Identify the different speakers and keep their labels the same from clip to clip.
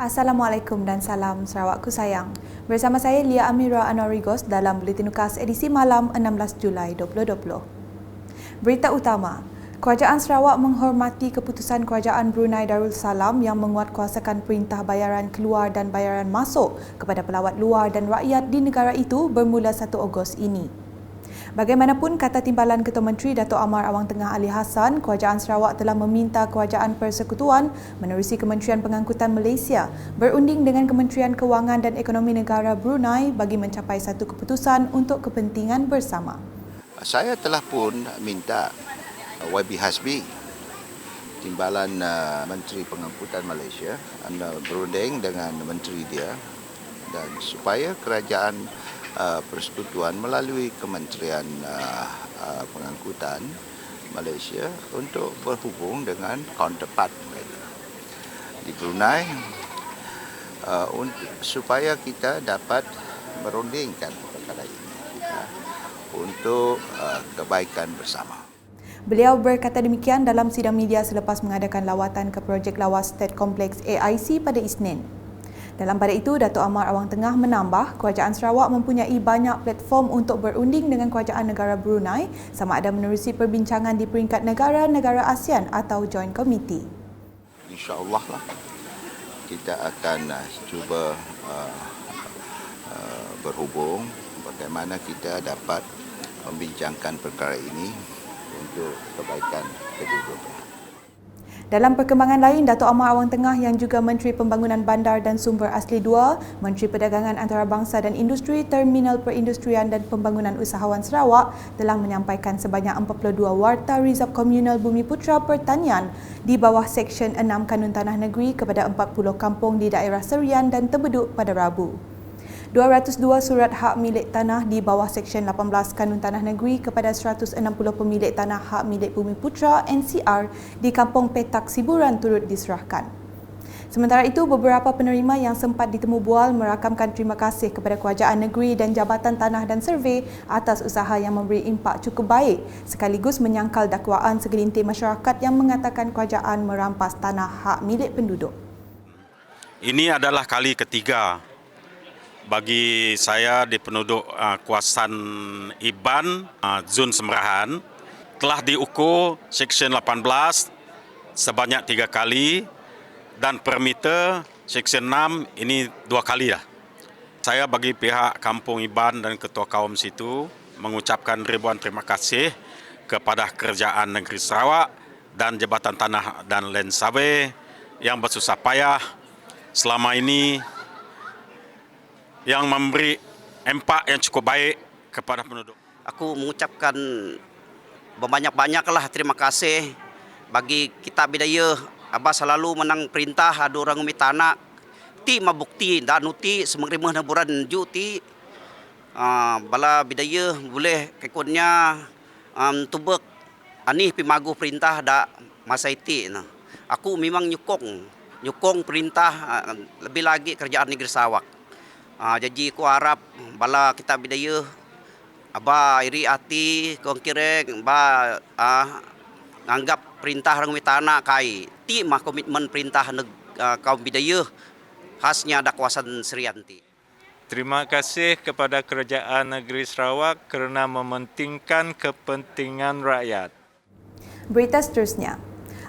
Speaker 1: Assalamualaikum dan salam Sarawakku sayang. Bersama saya Lia Amira Anorigos dalam Buletin Ukas edisi malam 16 Julai 2020. Berita utama, Kerajaan Sarawak menghormati keputusan Kerajaan Brunei Darussalam yang menguatkuasakan perintah bayaran keluar dan bayaran masuk kepada pelawat luar dan rakyat di negara itu bermula 1 Ogos ini. Bagaimanapun, kata Timbalan Ketua Menteri Dato' Amar Awang Tengah Ali Hassan, Kerajaan Sarawak telah meminta Kerajaan Persekutuan menerusi Kementerian Pengangkutan Malaysia berunding dengan Kementerian Kewangan dan Ekonomi Negara Brunei bagi mencapai satu keputusan untuk kepentingan bersama.
Speaker 2: Saya telah pun minta YB Hasbi, Timbalan Menteri Pengangkutan Malaysia, berunding dengan menteri dia dan supaya Kerajaan Persekutuan melalui Kementerian Pengangkutan Malaysia untuk berhubung dengan counterpart mereka di Brunei supaya kita dapat merundingkan perkara ini untuk kebaikan bersama.
Speaker 1: Beliau berkata demikian dalam sidang media selepas mengadakan lawatan ke projek lawas State Complex AIC pada Isnin. Dalam pada itu, Dato' Amar Awang Tengah menambah, Kerajaan Sarawak mempunyai banyak platform untuk berunding dengan Kerajaan Negara Brunei sama ada menerusi perbincangan di peringkat negara-negara ASEAN atau Joint Committee.
Speaker 2: InsyaAllah lah, kita akan cuba berhubung bagaimana kita dapat membincangkan perkara ini untuk kebaikan kedua-dua.
Speaker 1: Dalam perkembangan lain, Dato' Amar Awang Tengah yang juga Menteri Pembangunan Bandar dan Sumber Asli II, Menteri Perdagangan Antarabangsa dan Industri, Terminal Perindustrian dan Pembangunan Usahawan Sarawak telah menyampaikan sebanyak 42 Warta Rizab Komunal Bumi Putra Pertanian di bawah Seksyen 6 Kanun Tanah Negeri kepada 40 kampung di daerah Serian dan Tebeduk pada Rabu. 202 surat hak milik tanah di bawah Seksyen 18 Kanun Tanah Negeri kepada 160 pemilik tanah hak milik Bumi Putra NCR di Kampung Petak Siburan turut diserahkan. Sementara itu, beberapa penerima yang sempat ditemu bual merakamkan terima kasih kepada Kerajaan Negeri dan Jabatan Tanah dan Survey atas usaha yang memberi impak cukup baik sekaligus menyangkal dakwaan segelintir masyarakat yang mengatakan kerajaan merampas tanah hak milik penduduk.
Speaker 3: Ini adalah kali ketiga bagi saya di penduduk kawasan Iban, Zon Semerahan, telah diukur Seksyen 18 sebanyak 3 kali dan per meter Seksyen 6 ini 2 kali dah. Saya bagi pihak Kampung Iban dan Ketua Kaum situ mengucapkan ribuan terima kasih kepada Kerajaan Negeri Sarawak dan Jabatan Tanah dan Land Survey yang bersusah payah selama ini yang memberi impak yang cukup baik kepada penduduk.
Speaker 4: Aku mengucapkan berbanyak-banyaklah terima kasih bagi kita bidaya Abah selalu menang perintah ada orang umi tanah ti mabukti dan nuti semengrima naburan juti bala bidaya boleh kekunnya tubek anih pimagu perintah da masa itu. Aku memang nyukong perintah lebih lagi Kerajaan Negeri Sarawak. Jadi aku harap bala kita bidaya aba iri hati kong kireng ba anggap perintah orang mitana kai ti mah komitmen perintah kaum bidaya khasnya ada kawasan Serianti.
Speaker 5: Terima kasih kepada Kerajaan Negeri Sarawak kerana mementingkan kepentingan rakyat.
Speaker 1: Berita seterusnya.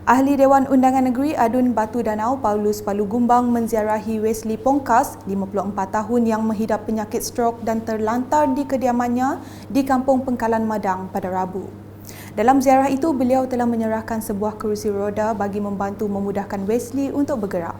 Speaker 1: Ahli Dewan Undangan Negeri Adun Batu Danau Paulus Palugumbang menziarahi Wesley Pongkas, 54 tahun yang menghidap penyakit strok dan terlantar di kediamannya di Kampung Pengkalan Madang pada Rabu. Dalam ziarah itu, beliau telah menyerahkan sebuah kerusi roda bagi membantu memudahkan Wesley untuk bergerak.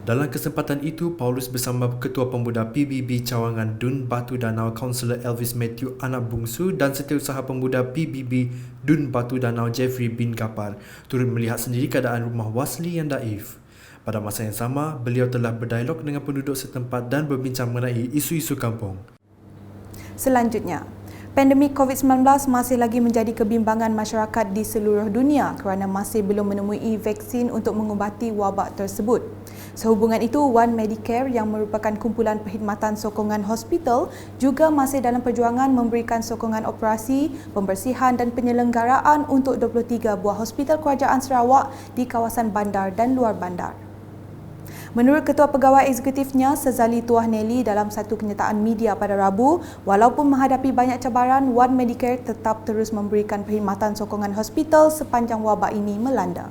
Speaker 6: Dalam kesempatan itu, Paulus bersama Ketua Pemuda PBB Cawangan Dun Batu Danau Kaunselor Elvis Matthew anak bungsu dan Setiausaha Pemuda PBB Dun Batu Danau Jeffrey bin Kapar turut melihat sendiri keadaan rumah Wesley yang daif. Pada masa yang sama, beliau telah berdialog dengan penduduk setempat dan berbincang mengenai isu-isu kampung.
Speaker 1: Selanjutnya, pandemik COVID-19 masih lagi menjadi kebimbangan masyarakat di seluruh dunia kerana masih belum menemui vaksin untuk mengubati wabak tersebut. Sehubungan itu, One Medicare yang merupakan kumpulan perkhidmatan sokongan hospital juga masih dalam perjuangan memberikan sokongan operasi, pembersihan dan penyelenggaraan untuk 23 buah hospital kerajaan Sarawak di kawasan bandar dan luar bandar. Menurut Ketua Pegawai Eksekutifnya, Sezali Tuah Nelly dalam satu kenyataan media pada Rabu, walaupun menghadapi banyak cabaran, One Medicare tetap terus memberikan perkhidmatan sokongan hospital sepanjang wabak ini melanda.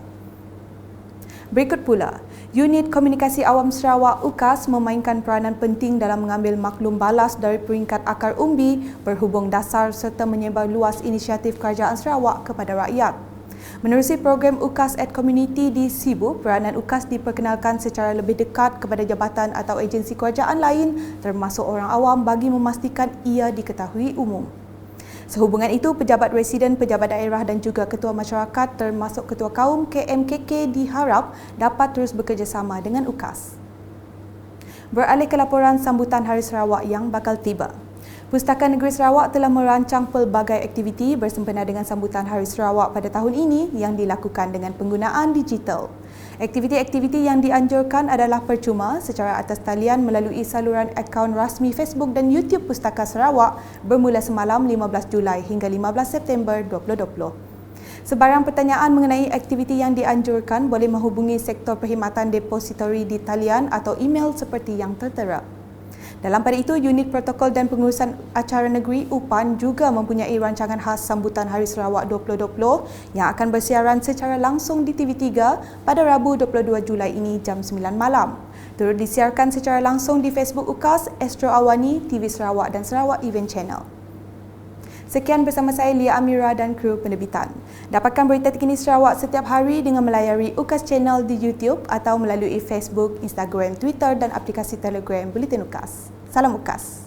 Speaker 1: Berikut pula, Unit Komunikasi Awam Sarawak UKAS memainkan peranan penting dalam mengambil maklum balas dari peringkat akar umbi, berhubung dasar serta menyebar luas inisiatif Kerajaan Sarawak kepada rakyat. Menerusi program UKAS at Community di Sibu, peranan UKAS diperkenalkan secara lebih dekat kepada jabatan atau agensi kerajaan lain termasuk orang awam bagi memastikan ia diketahui umum. Sehubungan itu, pejabat residen, pejabat daerah dan juga ketua masyarakat termasuk ketua kaum KMKK diharap dapat terus bekerjasama dengan UKAS. Beralih ke laporan sambutan Hari Sarawak yang bakal tiba. Pustaka Negeri Sarawak telah merancang pelbagai aktiviti bersempena dengan sambutan Hari Sarawak pada tahun ini yang dilakukan dengan penggunaan digital. Aktiviti-aktiviti yang dianjurkan adalah percuma secara atas talian melalui saluran akaun rasmi Facebook dan YouTube Pustaka Sarawak bermula semalam 15 Julai hingga 15 September 2020. Sebarang pertanyaan mengenai aktiviti yang dianjurkan boleh menghubungi sektor perkhidmatan depositori di talian atau email seperti yang tertera. Dalam pada itu, Unit Protokol dan Pengurusan Acara Negeri UPAN juga mempunyai rancangan khas sambutan Hari Sarawak 2020 yang akan bersiaran secara langsung di TV3 pada Rabu 22 Julai ini jam 9 malam. Turut disiarkan secara langsung di Facebook UKAS, Astro Awani, TV Sarawak dan Sarawak Event Channel. Sekian bersama saya Lia Amira dan kru penerbitan. Dapatkan berita terkini Sarawak setiap hari dengan melayari UKAS Channel di YouTube atau melalui Facebook, Instagram, Twitter dan aplikasi Telegram Bulletin UKAS. Salam UKAS.